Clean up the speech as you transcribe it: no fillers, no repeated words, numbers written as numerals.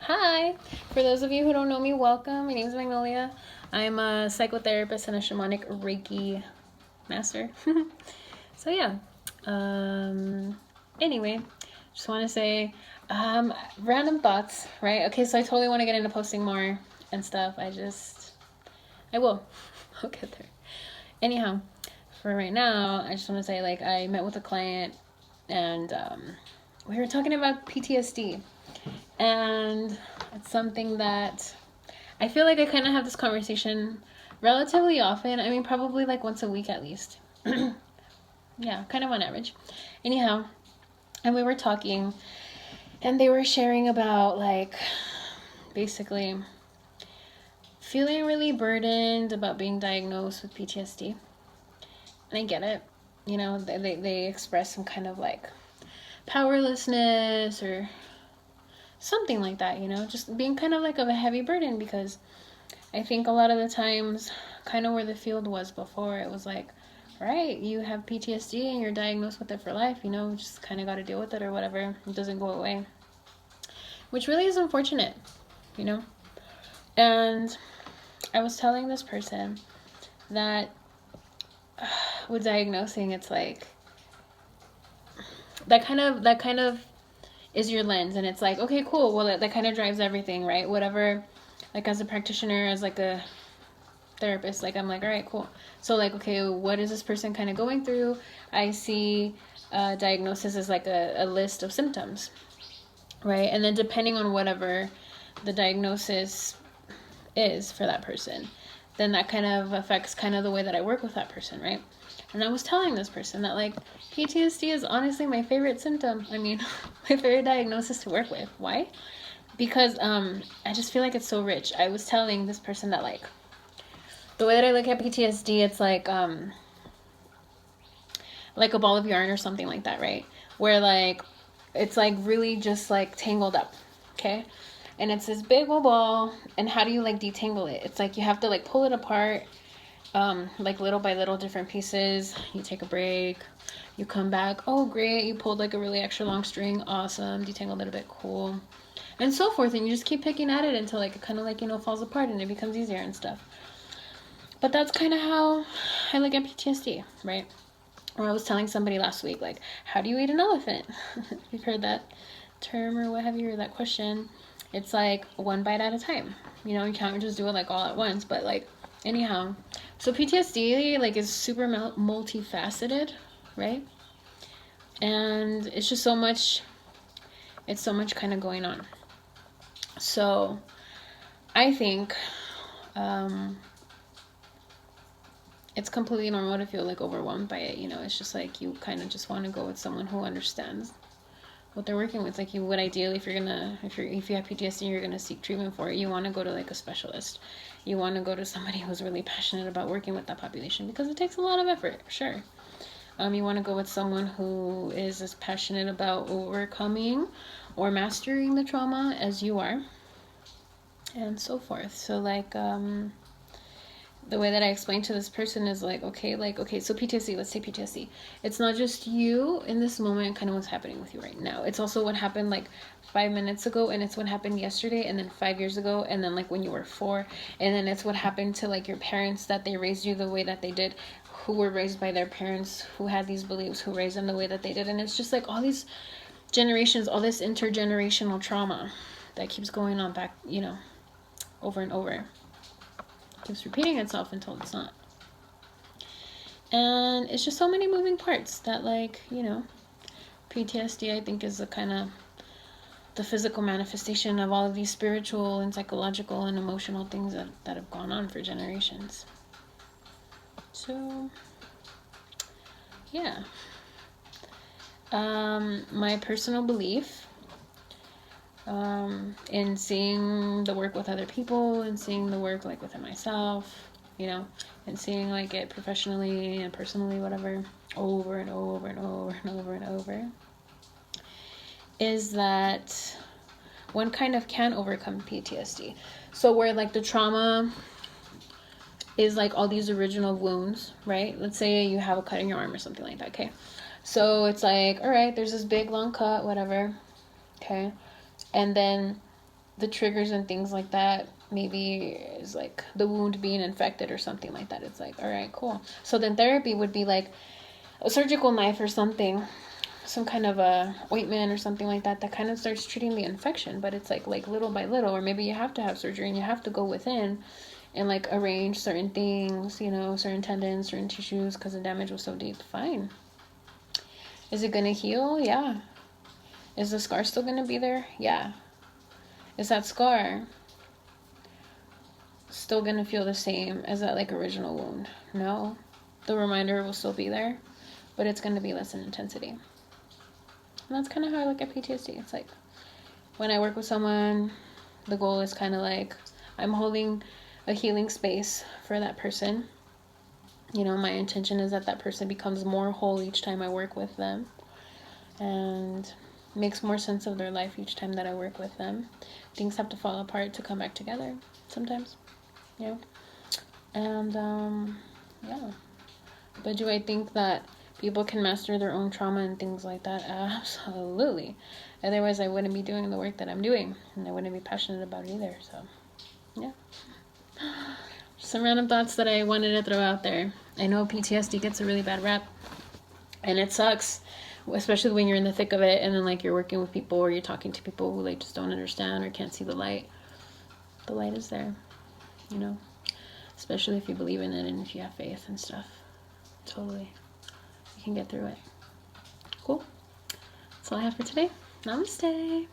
Hi! For those of you who don't know me, welcome. My name is Magnolia. I'm a psychotherapist and a shamanic Reiki master. So yeah. Anyway, just want to say random thoughts, right? Okay, so I totally want to get into posting more and stuff. I will. I'll get there. Anyhow, for right now, I just want to say I met with a client and we were talking about PTSD. And it's something that I feel like I kind of have this conversation relatively often. I mean, probably like once a week at least. Yeah, kind of on average. Anyhow, and we were talking, and they were sharing about basically feeling really burdened about being diagnosed with PTSD. And I get it. You know, they express some kind of powerlessness or something like that, just being kind of of a heavy burden, because I think a lot of the times, kind of where the field was before, it was right, you have PTSD and you're diagnosed with it for life, just kind of got to deal with it or whatever. It doesn't go away, which really is unfortunate, you know. And I was telling this person that with diagnosing, it's that kind of is your lens, and it's okay, cool, well, that kind of drives everything, right? Whatever, as a practitioner, as a therapist, I'm all right, cool. So okay, what is this person kind of going through? I see diagnosis as a list of symptoms, right? And then depending on whatever the diagnosis is for that person, then that kind of affects kind of the way that I work with that person, right? And I was telling this person that PTSD is honestly my favorite symptom. I mean, my favorite diagnosis to work with. Why? Because I just feel like it's so rich. I was telling this person that the way that I look at PTSD, it's like a ball of yarn or something like that, right? Where it's really just tangled up, okay? And it's this big old ball, and how do you detangle it? It's you have to pull it apart, little by little, different pieces. You take a break, you come back, oh great, you pulled a really extra long string, awesome, detangled it a bit, cool, and so forth. And you just keep picking at it until it kind of falls apart and it becomes easier and stuff. But that's kind of how I look at PTSD, right? Or I was telling somebody last week, how do you eat an elephant? You've heard that term or what have you, or that question. It's one bite at a time. You can't just do it all at once. But anyhow, so PTSD is super multifaceted, right? And it's just so much kind of going on. So I think it's completely normal to feel overwhelmed by it. It's just you kind of just want to go with someone who understands what they're working with. You would ideally, if you have PTSD and you're gonna seek treatment for it, you want to go to a specialist. You want to go to somebody who's really passionate about working with that population, because it takes a lot of effort, sure. You want to go with someone who is as passionate about overcoming or mastering the trauma as you are, and so forth. So the way that I explained to this person is okay, so PTSD, let's say PTSD. It's not just you in this moment, kind of what's happening with you right now. It's also what happened 5 minutes ago, and it's what happened yesterday, and then 5 years ago, and then when you were 4, and then it's what happened to your parents, that they raised you the way that they did, who were raised by their parents, who had these beliefs, who raised them the way that they did. And it's just all these generations, all this intergenerational trauma that keeps going on back, over and over. Keeps repeating itself until it's not. And it's just so many moving parts that PTSD, I think, is the kind of the physical manifestation of all of these spiritual and psychological and emotional things that have gone on for generations. So yeah, my personal belief in seeing the work with other people, and seeing the work within myself, and seeing it professionally and personally, whatever, over and over and over and over and over, is that one kind of can overcome PTSD. So where the trauma is all these original wounds, right? Let's say you have a cut in your arm or something like that, okay? So it's all right, there's this big long cut, whatever, okay? And then the triggers and things like that maybe is like the wound being infected or something like that. It's like, all right, cool. So then therapy would be like a surgical knife or something, some kind of a ointment or something like that kind of starts treating the infection. But it's like little by little, or maybe you have to have surgery and you have to go within and like arrange certain things, you know, certain tendons, certain tissues, because the damage was so deep. Fine. Is it gonna heal? Yeah. Is the scar still gonna be there? Yeah. Is that scar still gonna feel the same as that like original wound? No. The reminder will still be there, but it's gonna be less in intensity. And that's kind of how I look at PTSD. It's like when I work with someone, the goal is kind of like I'm holding a healing space for that person. You know, my intention is that that person becomes more whole each time I work with them, and makes more sense of their life each time that I work with them. Things have to fall apart to come back together sometimes, you know. And yeah. But do I think that people can master their own trauma and things like that? Absolutely. Otherwise, I wouldn't be doing the work that I'm doing, and I wouldn't be passionate about it either. So, yeah. Some random thoughts that I wanted to throw out there. I know PTSD gets a really bad rap, and it sucks, especially when you're in the thick of it, and then like you're working with people or you're talking to people who like just don't understand or can't see the light. The light is there, you know, especially if you believe in it and if you have faith and stuff. Totally. You can get through it. Cool. That's all I have for today. Namaste.